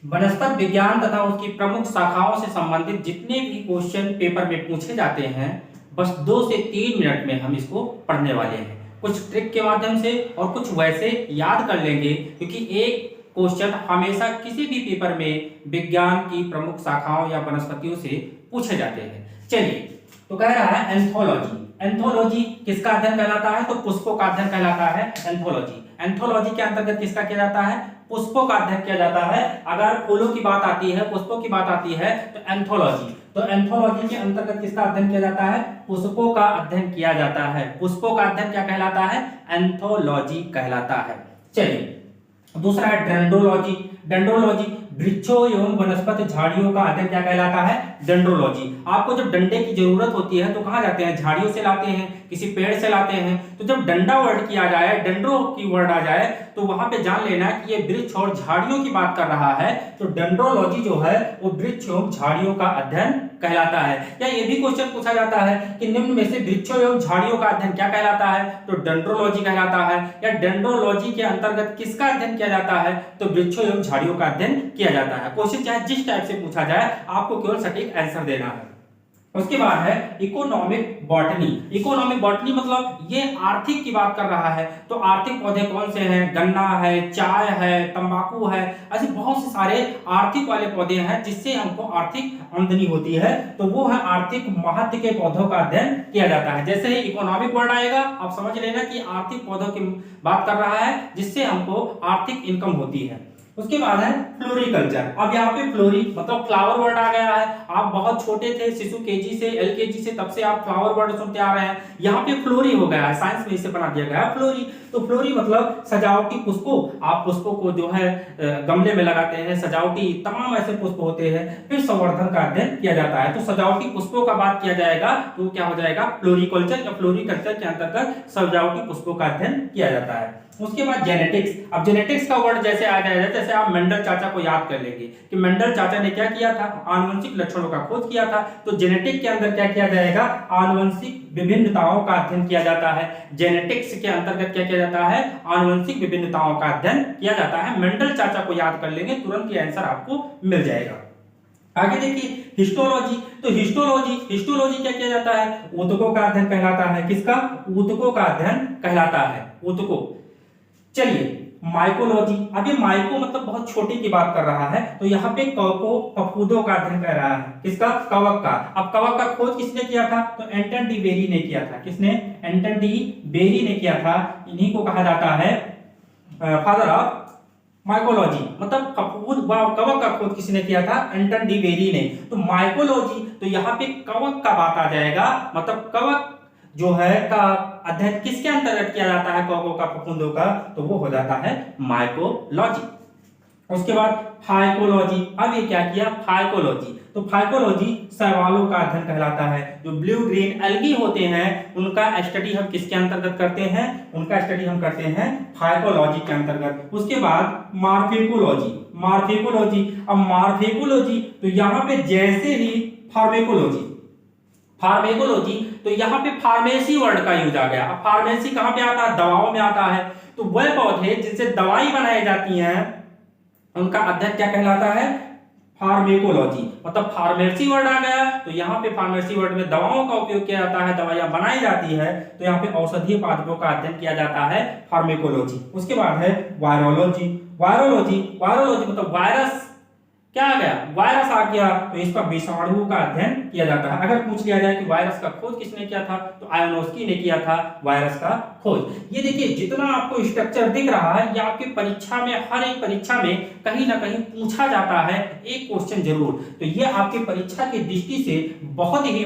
वनस्पति विज्ञान तथा उसकी प्रमुख शाखाओं से संबंधित जितने भी क्वेश्चन पेपर में पूछे जाते हैं, बस 2 से 3 मिनट में हम इसको पढ़ने वाले हैं। कुछ ट्रिक के माध्यम से और कुछ वैसे याद कर लेंगे, क्योंकि एक क्वेश्चन हमेशा किसी भी पेपर में विज्ञान की प्रमुख शाखाओं या वनस्पतियों से पूछे जाते हैं। चलिए, तो कह रहा है एंथोलॉजी। एंथोलॉजी किसका अध्ययन कहलाता है? तो पुष्पों का अध्ययन कहलाता है एंथोलॉजी। एंथोलॉजी के अंतर्गत किसका किया जाता है? पुष्पों का अध्ययन किया जाता है। अगर फूलों की बात आती है, पुष्पों की बात आती है, तो एंथोलॉजी। तो एंथोलॉजी के अंतर्गत किसका अध्ययन किया जाता है? पुष्पों का अध्ययन किया जाता है। पुष्पों का अध्ययन क्या कहलाता है? एंथोलॉजी कहलाता है। चलिए, दूसरा है डेंड्रोलॉजी। डेंड्रोलॉजी वृक्षों एवं वनस्पति झाड़ियों का अध्ययन क्या कहलाता है? डेंड्रोलॉजी। आपको जब डंडे की जरूरत होती है तो कहां जाते हैं? झाड़ियों से लाते हैं, किसी पेड़ से लाते हैं। तो जब डंडा वर्ड किया जाए, डेंड्रो की वर्ड आ जाए, तो वहां पे जान लेना कि ये वृक्ष और झाड़ियों की बात कर रहा है। तो डेंड्रोलॉजी जो है वो वृक्ष एवं झाड़ियों का अध्ययन कहलाता है। या ये भी क्वेश्चन पूछा जाता है कि निम्न में से वृक्षों एवं झाड़ियों का अध्ययन क्या कहलाता है? तो डेंड्रोलॉजी कहलाता है। या डेंड्रोलॉजी के अंतर्गत किसका अध्ययन किया जाता है? तो वृक्षों एवं झाड़ियों का अध्ययन किया जाता है। क्वेश्चन चाहे जिस टाइप से पूछा जाए, आपको केवल सटीक आंसर देना है। उसके बाद है इकोनॉमिक बॉटनी। इकोनॉमिक बॉटनी मतलब ये आर्थिक की बात कर रहा है। तो आर्थिक पौधे कौन से हैं? गन्ना है, चाय है, तंबाकू है, ऐसे बहुत से सारे आर्थिक वाले पौधे हैं जिससे हमको आर्थिक आमदनी होती है। तो वो है आर्थिक महत्व के पौधों का अध्ययन किया जाता है। जैसे ही इकोनॉमिक वर्ड आएगा, आप समझ लेना कि आर्थिक पौधों की बात कर रहा है जिससे हमको आर्थिक इनकम होती है। उसके बाद है फ्लोरिकल्चर। अब यहाँ पे फ्लोरी मतलब फ्लावर वर्ड आ गया है। आप बहुत छोटे थे, शिशु केजी से, एलकेजी से, तब से आप फ्लावर वर्ड सुनते आ रहे हैं। यहाँ पे फ्लोरी हो गया है, साइंस में इसे बना दिया गया है फ्लोरी। तो फ्लोरी मतलब सजावटी पुष्पों। आप पुष्पों को जो है गमले में लगाते हैं, सजावटी तमाम ऐसे पुष्प होते हैं, फिर संवर्धन का अध्ययन किया जाता है। तो सजावटी पुष्पों का बात किया जाएगा तो क्या हो जाएगा? फ्लोरिकल्चर या फ्लोरिकल्चर के अंतर्गत सजावटी पुष्पों का अध्ययन किया जाता है। उसके बाद जेनेटिक्स। अब जेनेटिक्स का वर्ड जैसे आ जाएगा, जैसे आप मेंडल चाचा को याद कर लेंगे कि मेंडल चाचा ने क्या किया था? आनुवंशिक लक्षणों का खोज किया था। तो जेनेटिक के अंदर क्या किया जाएगा? आनुवंशिक विभिन्नताओं का अध्ययन किया जाता है। जेनेटिक्स के अंतर्गत क्या किया जाता है? आनुवंशिक विभिन्नताओं का अध्ययन किया जाता है। मेंडल चाचा को याद कर लेंगे, तुरंत ये आंसर आपको मिल जाएगा। आगे देखिए हिस्टोलॉजी। तो हिस्टोलॉजी क्या किया जाता है? ऊतकों का अध्ययन कहलाता है। किसका? ऊतकों का अध्ययन कहलाता है, ऊतकों। चलिए, माइकोलॉजी। अब ये माइको मतलब बहुत छोटे की बात कर रहा है। तो यहाँ पे कवकों फफूंदों का अध्ययन कर रहा है। किसका? कवक का। अब कवक का खोज किसने किया था? तो एंटन डी बेरी ने किया था। किसने? एंटन डी बेरी ने किया था। इन्हीं को कहा जाता है फादर ऑफ माइकोलॉजी। मतलब फफूंद व कवक का खोज किसने किया था? एंटन डी बेरी ने। तो माइकोलॉजी, तो यहाँ पे कवक का बात आ जाएगा। मतलब कवक जो है का अध्ययन किसके अंतर्गत किया जाता है? कवकों का, फफूंदों का। तो वो हो जाता है माइकोलॉजी। उसके बाद फाइकोलॉजी। अब ये क्या किया? फाइकोलॉजी। तो फाइकोलॉजी शैवालों का अध्ययन कहलाता है। जो ब्लू ग्रीन एल्गी होते हैं उनका स्टडी हम किसके अंतर्गत करते हैं? उनका स्टडी हम करते हैं फाइकोलॉजी के अंतर्गत। उसके बाद मार्फेकोलॉजी। मार्फेकोलॉजी। अब मार्फेकोलॉजी तो यहाँ पे जैसे ही फार्मेकोलॉजी, फार्मेकोलॉजी तो यहाँ पे फार्मेसी वर्ड का यूज आ गया। अब फार्मेसी कहाँ पे आता है? दवाओं में आता है। तो वह पौधे जिनसे दवाई बनाई जाती हैं उनका अध्ययन क्या कहलाता है? फार्मेकोलॉजी। मतलब फार्मेसी वर्ड आ गया। तो यहाँ पे फार्मेसी वर्ड में दवाओं का उपयोग किया जाता है, दवाइयां बनाई जाती है। तो यहाँ पे औषधीय पादपों का अध्ययन किया जाता है, फार्मेकोलॉजी। उसके बाद है वायरोलॉजी। वायरोलॉजी, वायरोलॉजी मतलब वायरस क्या आ गया? वायरस आ गया। तो इसका विषाणुओं का अध्ययन किया जाता है। अगर पूछ लिया जाए कि वायरस का खोज किसने किया था? तो आयोनोस्की ने किया था वायरस का खोज। ये देखिए, जितना आपको स्ट्रक्चर दिख रहा है, ये आपकी परीक्षा में, हर एक परीक्षा में कहीं ना कहीं पूछा जाता है एक क्वेश्चन जरूर। तो ये आपकी परीक्षा की दृष्टि से बहुत ही